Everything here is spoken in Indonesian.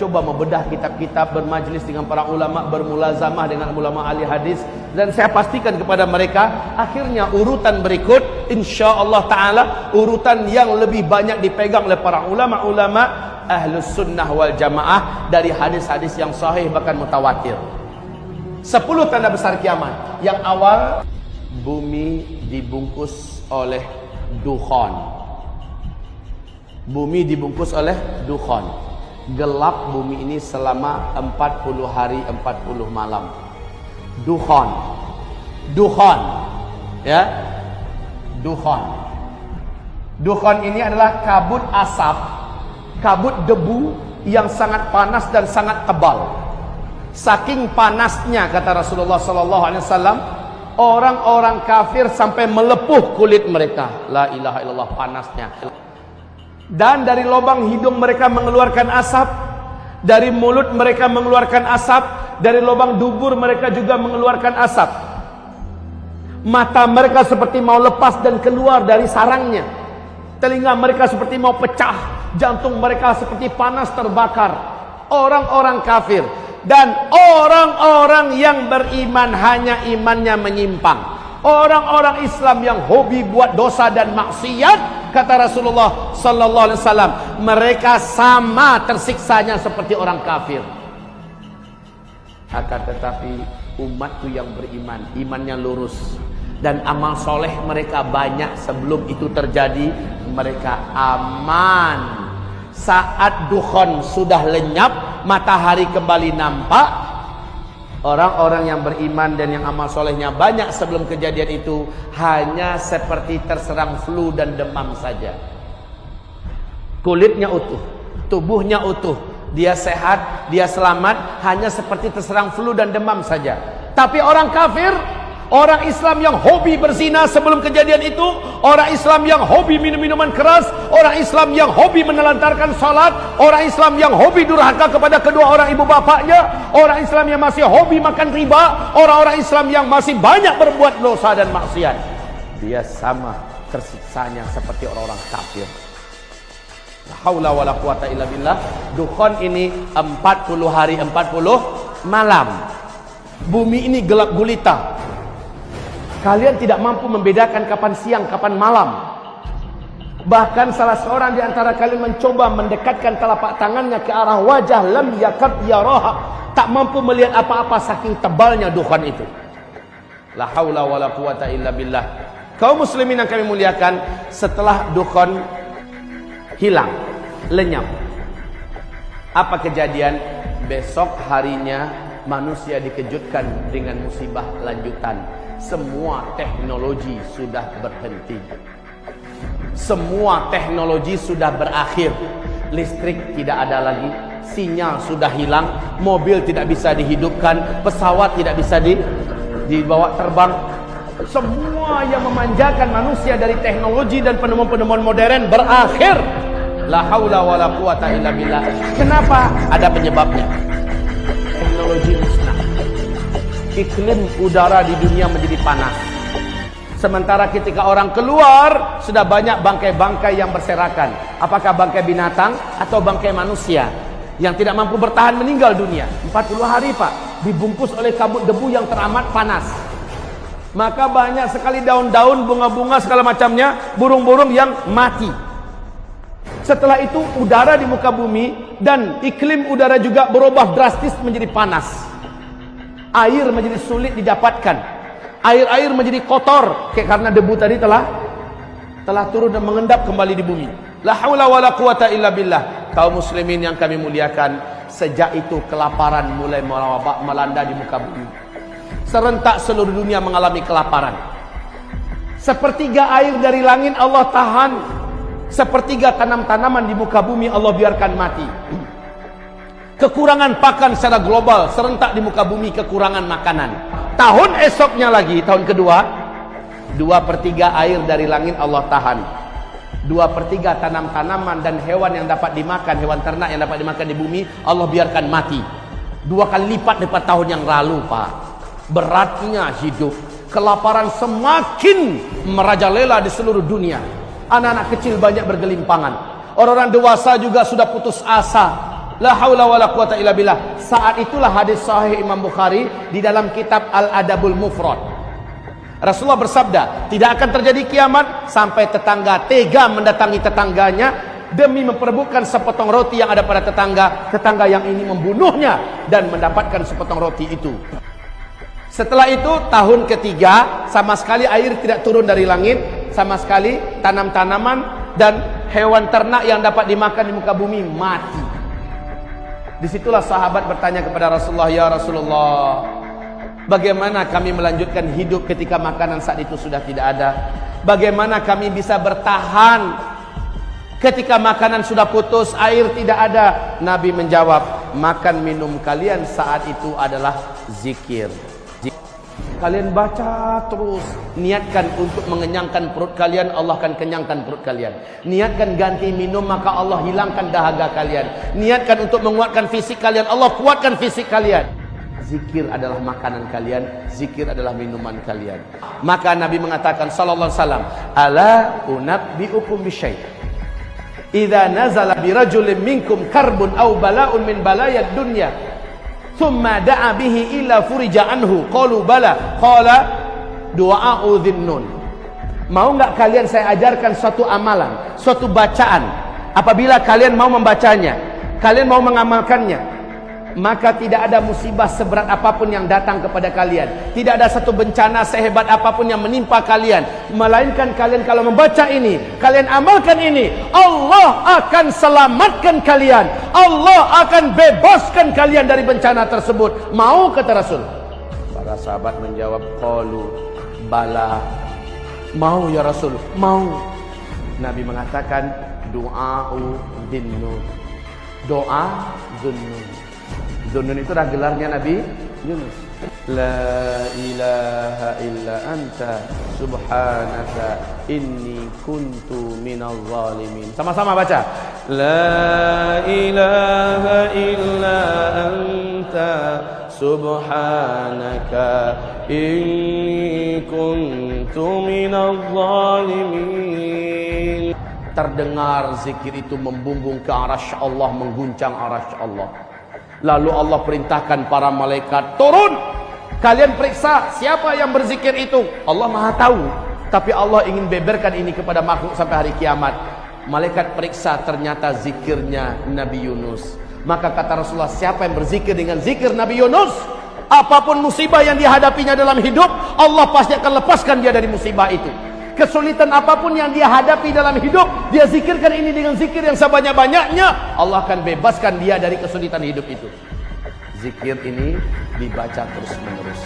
mencoba membedah kitab-kitab, bermajlis dengan para ulama, bermulazamah dengan ulama ahli hadis, dan saya pastikan kepada mereka, akhirnya urutan berikut insyaallah taala urutan yang lebih banyak dipegang oleh para ulama-ulama ahlus sunnah wal jamaah dari hadis-hadis yang sahih bahkan mutawatir. 10 tanda besar kiamat. Yang awal, bumi dibungkus oleh dukhan. Bumi dibungkus oleh dukhan. Gelap bumi ini selama 40 hari 40 malam. Dukhan. Dukhan. Ya. Dukhan. Dukhan ini adalah kabut asap, kabut debu yang sangat panas dan sangat tebal. Saking panasnya, kata Rasulullah sallallahu alaihi wasallam, orang-orang kafir sampai melepuh kulit mereka. La ilaha illallah, panasnya. Dan dari lubang hidung mereka mengeluarkan asap, dari mulut mereka mengeluarkan asap, dari lubang dubur mereka juga mengeluarkan asap. Mata mereka seperti mau lepas dan keluar dari sarangnya. Telinga mereka seperti mau pecah, jantung mereka seperti panas terbakar. Orang-orang kafir. Dan orang-orang yang beriman hanya imannya menyimpang. Orang-orang Islam yang hobi buat dosa dan maksiat, kata Rasulullah sallallahu alaihi wasallam, mereka sama tersiksanya seperti orang kafir. Akan tetapi umatku yang beriman, imannya lurus dan amal soleh mereka banyak sebelum itu terjadi, mereka aman. Saat dukhan sudah lenyap, matahari kembali nampak, orang-orang yang beriman dan yang amal solehnya banyak sebelum kejadian itu hanya seperti terserang flu dan demam saja. Kulitnya utuh, tubuhnya utuh, dia sehat, dia selamat, hanya seperti terserang flu dan demam saja. Tapi orang kafir, orang Islam yang hobi berzina sebelum kejadian itu, orang Islam yang hobi minum minuman keras, orang Islam yang hobi menelantarkan salat, orang Islam yang hobi durhaka kepada kedua orang ibu bapaknya, orang Islam yang masih hobi makan riba, orang-orang Islam yang masih banyak berbuat dosa dan maksiat, dia sama tersiksanya seperti orang-orang kafir. La haula wala quwata illa billah. Dukhan ini 40 hari 40 malam. Bumi ini gelap gulita. Kalian tidak mampu membedakan kapan siang, kapan malam. Bahkan salah seorang di antara kalian mencoba mendekatkan telapak tangannya ke arah wajah, lam yakad yaraha, tak mampu melihat apa-apa saking tebalnya dukhan itu. La haula wala quwata illa billah. Kaum muslimin yang kami muliakan, setelah dukhan hilang, lenyap, apa kejadian? Besok harinya manusia dikejutkan dengan musibah lanjutan. Semua teknologi sudah berhenti. Semua teknologi sudah berakhir. Listrik tidak ada lagi, sinyal sudah hilang, mobil tidak bisa dihidupkan, pesawat tidak bisa dibawa terbang. Semua yang memanjakan manusia dari teknologi dan penemuan-penemuan modern berakhir. La haula wala quwata illa billah. Kenapa? Ada penyebabnya. Teknologi musnah. Iklim udara di dunia menjadi panas. Sementara ketika orang keluar, sudah banyak bangkai-bangkai yang berserakan. Apakah bangkai binatang atau bangkai manusia yang tidak mampu bertahan meninggal dunia? 40 hari Pak, dibungkus oleh kabut debu yang teramat panas. Maka banyak sekali daun-daun, bunga-bunga segala macamnya, burung-burung yang mati. Setelah itu udara di muka bumi dan iklim udara juga berubah drastis menjadi panas. Air menjadi sulit didapatkan. Air-air menjadi kotor karena debu tadi telah turun dan mengendap kembali di bumi. La haula wala quwata illa billah. Kaum muslimin yang kami muliakan, sejak itu kelaparan mulai melanda di muka bumi. Serentak seluruh dunia mengalami kelaparan. Sepertiga air dari langit Allah tahan. Sepertiga tanam-tanaman di muka bumi Allah biarkan mati. Kekurangan pakan secara global, serentak di muka bumi kekurangan makanan. Tahun esoknya lagi, tahun kedua, 2/3 air dari langit Allah tahan. 2/3 tanam-tanaman dan hewan yang dapat dimakan, hewan ternak yang dapat dimakan di bumi, Allah biarkan mati. 2 kali lipat daripada tahun yang lalu, Pak. Beratnya hidup. Kelaparan semakin merajalela di seluruh dunia. Anak-anak kecil banyak bergelimpangan. Orang-orang dewasa juga sudah putus asa. La haula wala quwata illa billah. Saat itulah hadis sahih Imam Bukhari di dalam kitab Al-Adabul Mufrad. Rasulullah bersabda, tidak akan terjadi kiamat sampai tetangga tega mendatangi tetangganya demi memperebutkan sepotong roti yang ada pada tetangga yang ini membunuhnya dan mendapatkan sepotong roti itu. Setelah itu tahun ketiga, sama sekali air tidak turun dari langit, sama sekali tanam-tanaman dan hewan ternak yang dapat dimakan di muka bumi mati. Disitulah sahabat bertanya kepada Rasulullah, ya Rasulullah, bagaimana kami melanjutkan hidup ketika makanan saat itu sudah tidak ada? Bagaimana kami bisa bertahan ketika makanan sudah putus, air tidak ada? Nabi menjawab, makan minum kalian saat itu adalah zikir. Kalian baca terus, niatkan untuk mengenyangkan perut kalian, Allah akan kenyangkan perut kalian. Niatkan ganti minum, maka Allah hilangkan dahaga kalian. Niatkan untuk menguatkan fisik kalian, Allah kuatkan fisik kalian. Zikir adalah makanan kalian, zikir adalah minuman kalian. Maka Nabi mengatakan sallallahu alaihi wasallam, ala unabbiukum bisyai', idza nazala birajulin minkum karbun aw bala'un min balayad dunya thumma da'a bihi illa furija anhu, qalu bala, qala du'a'u dhinnun. Mau enggak kalian saya ajarkan suatu amalan, suatu bacaan, apabila kalian mau membacanya, kalian mau mengamalkannya, maka tidak ada musibah seberat apapun yang datang kepada kalian, tidak ada satu bencana sehebat apapun yang menimpa kalian, melainkan kalian kalau membaca ini, kalian amalkan ini, Allah akan selamatkan kalian, Allah akan bebaskan kalian dari bencana tersebut. Mau, kata Rasul? Para sahabat menjawab, qalu bala, mau ya Rasul, mau. Nabi mengatakan, du'a'u dhinnun, doa dhunnun. Dhunnun itu adalah gelarnya Nabi Yunus. La ilaha illa anta subhanaka inni kuntu minal zalimin. Sama-sama baca. La ilaha illa anta subhanaka inni kuntu minal zalimin. Terdengar zikir itu membumbung ke arasy Allah, mengguncang arasy Allah. Lalu Allah perintahkan para malaikat, turun, kalian periksa siapa yang berzikir itu. Allah Maha tahu, tapi Allah ingin beberkan ini kepada makhluk sampai hari kiamat. Malaikat periksa, ternyata zikirnya Nabi Yunus. Maka kata Rasulullah, siapa yang berzikir dengan zikir Nabi Yunus, apapun musibah yang dihadapinya dalam hidup, Allah pasti akan lepaskan dia dari musibah itu. Kesulitan apapun yang dia hadapi dalam hidup, dia zikirkan ini dengan zikir yang sebanyak-banyaknya, Allah akan bebaskan dia dari kesulitan hidup itu. Zikir ini dibaca terus menerus.